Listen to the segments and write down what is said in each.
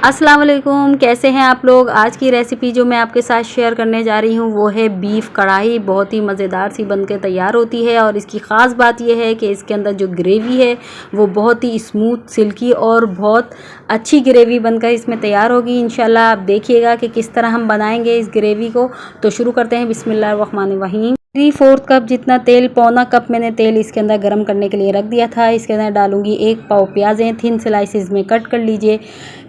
अस्सलाम वालेकुम, कैसे हैं आप लोग। आज की रेसिपी जो मैं आपके साथ शेयर करने जा रही हूँ वो है बीफ कढ़ाई। बहुत ही मज़ेदार सी बनकर तैयार होती है और इसकी ख़ास बात यह है कि इसके अंदर जो ग्रेवी है वो बहुत ही स्मूथ, सिल्की और बहुत अच्छी ग्रेवी बनकर इसमें तैयार होगी। इंशाल्लाह आप देखिएगा कि किस तरह हम बनाएंगे इस ग्रेवी को। तो शुरू करते हैं। बिस्मिल्लाहिर्रहमानिर्रहीम। 3/4 कप जितना तेल, पौना कप मैंने तेल इसके अंदर गर्म करने के लिए रख दिया था। इसके अंदर डालूंगी 1 पाव प्याज़ें, थिन स्लाइसिस में कट कर लीजिए।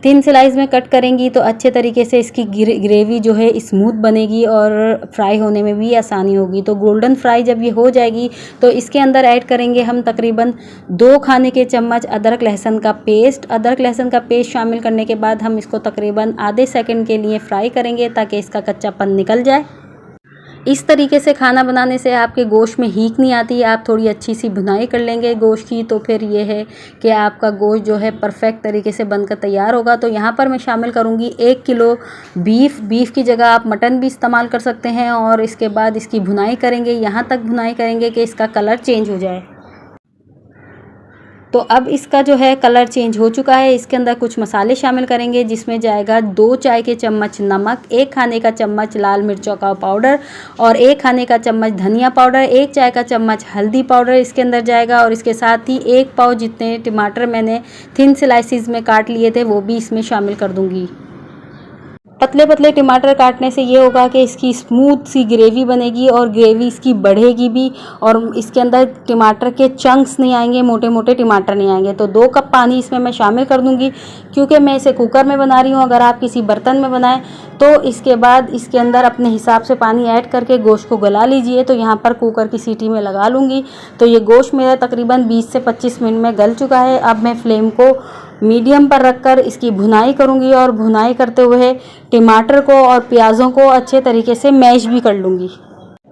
थिन स्लाइस में कट करेंगी तो अच्छे तरीके से इसकी ग्रेवी जो है स्मूथ बनेगी और फ्राई होने में भी आसानी होगी। तो गोल्डन फ्राई जब ये हो जाएगी तो इसके अंदर ऐड करेंगे हम तकरीबन 2 खाने के चम्मच अदरक लहसुन का पेस्ट। अदरक लहसुन का पेस्ट शामिल करने के बाद हम इसको तकरीबन आधे सेकंड के लिए फ्राई करेंगे ताकि इसका कच्चापन निकल जाए। इस तरीके से खाना बनाने से आपके गोश्त में हीक नहीं आती। आप थोड़ी अच्छी सी भुनाई कर लेंगे गोश्त की तो फिर ये है कि आपका गोश्त जो है परफेक्ट तरीके से बनकर तैयार होगा। तो यहाँ पर मैं शामिल करूँगी 1 किलो बीफ की जगह आप मटन भी इस्तेमाल कर सकते हैं। और इसके बाद इसकी भुनाई करेंगे, यहाँ तक भुनाई करेंगे कि इसका कलर चेंज हो जाए। तो अब इसका जो है कलर चेंज हो चुका है। इसके अंदर कुछ मसाले शामिल करेंगे जिसमें जाएगा 2 चाय के चम्मच नमक, 1 खाने का चम्मच लाल मिर्चों का पाउडर और 1 खाने का चम्मच धनिया पाउडर, 1 चाय का चम्मच हल्दी पाउडर इसके अंदर जाएगा। और इसके साथ ही 1 पाव जितने टमाटर मैंने थिन स्लाइसिस में काट लिए थे वो भी इसमें शामिल कर दूंगी। पतले पतले टमाटर काटने से ये होगा कि इसकी स्मूथ सी ग्रेवी बनेगी और ग्रेवी इसकी बढ़ेगी भी और इसके अंदर टमाटर के चंक्स नहीं आएंगे, मोटे मोटे टमाटर नहीं आएंगे। तो 2 कप पानी इसमें मैं शामिल कर दूंगी क्योंकि मैं इसे कुकर में बना रही हूँ। अगर आप किसी बर्तन में बनाएं तो इसके बाद इसके अंदर अपने हिसाब से पानी ऐड करके गोश्त को गला लीजिए। तो यहाँ पर कुकर की सीटी में लगा लूँगी। तो ये गोश्त मेरा तकरीबन 20 से 25 मिनट में गल चुका है। अब मैं फ्लेम को मीडियम पर रखकर इसकी भुनाई करूंगी और भुनाई करते हुए टमाटर को और प्याज़ों को अच्छे तरीके से मैश भी कर लूँगी।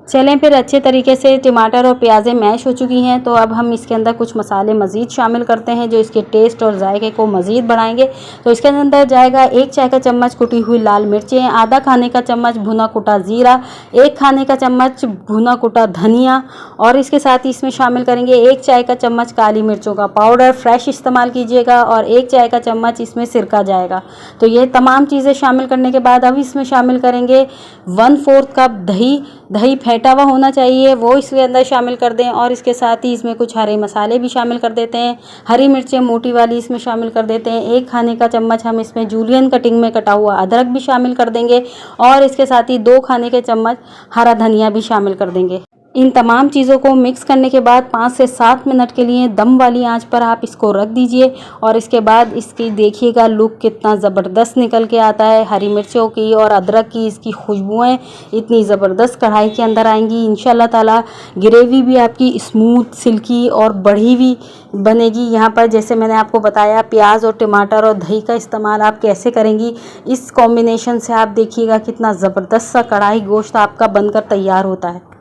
चलें फिर अच्छे तरीके से टमाटर और प्याज़ें मैश हो चुकी हैं। तो अब हम इसके अंदर कुछ मसाले मज़ीद शामिल करते हैं जो इसके टेस्ट और जायके को मज़ीद बढ़ाएंगे। तो इसके अंदर जाएगा 1 चाय का चम्मच कुटी हुई लाल मिर्चें, आधा खाने का चम्मच भुना कुटा ज़ीरा, 1 खाने का चम्मच भुना कुटा धनिया और इसके साथ ही इसमें शामिल करेंगे 1 चाय का चम्मच काली मिर्चों का पाउडर, फ्रेश इस्तेमाल कीजिएगा, और 1 चाय का चम्मच इसमें सिरका जाएगा। तो ये तमाम चीज़ें शामिल करने के बाद अब इसमें शामिल करेंगे 1/4 कप दही फेंटा हुआ होना चाहिए, वो इसके अंदर शामिल कर दें। और इसके साथ ही इसमें कुछ हरे मसाले भी शामिल कर देते हैं। हरी मिर्चें मोटी वाली इसमें शामिल कर देते हैं। 1 खाने का चम्मच हम इसमें जूलियन कटिंग में कटा हुआ अदरक भी शामिल कर देंगे और इसके साथ ही 2 खाने के चम्मच हरा धनिया भी शामिल कर देंगे। इन तमाम चीज़ों को मिक्स करने के बाद 5 से 7 मिनट के लिए दम वाली आंच पर आप इसको रख दीजिए। और इसके बाद इसकी देखिएगा लुक कितना ज़बरदस्त निकल के आता है। हरी मिर्चों की और अदरक की इसकी खुशबुएं इतनी ज़बरदस्त कढ़ाई के अंदर आएंगी। इंशाल्लाह ताला ग्रेवी भी आपकी स्मूथ, सिल्की और बढ़ी हुई बनेगी। यहाँ पर जैसे मैंने आपको बताया प्याज और टमाटर और दही का इस्तेमाल आप कैसे करेंगी, इस कॉम्बिनेशन से आप देखिएगा कितना ज़बरदस्त सा कढ़ाई गोश्त आपका बनकर तैयार होता है।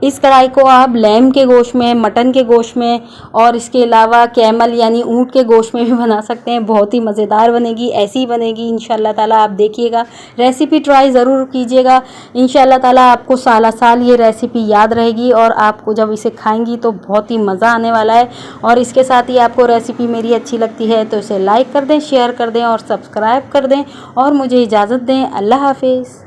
इस कढ़ाई को आप लैम के गोश्त में, मटन के गोश्त में और इसके अलावा कैमल यानी ऊँट के गोश्त में भी बना सकते हैं। बहुत ही मज़ेदार बनेगी, ऐसी ही बनेगी इंशाल्लाह ताला। आप देखिएगा, रेसिपी ट्राई ज़रूर कीजिएगा। इंशाल्लाह ताला आपको साल साल ये रेसिपी याद रहेगी और आपको जब इसे खाएंगी तो बहुत ही मज़ा आने वाला है। और इसके साथ ही आपको रेसिपी मेरी अच्छी लगती है तो इसे लाइक कर दें, शेयर कर दें और सब्सक्राइब कर दें और मुझे इजाज़त दें। अल्लाह हाफिज़।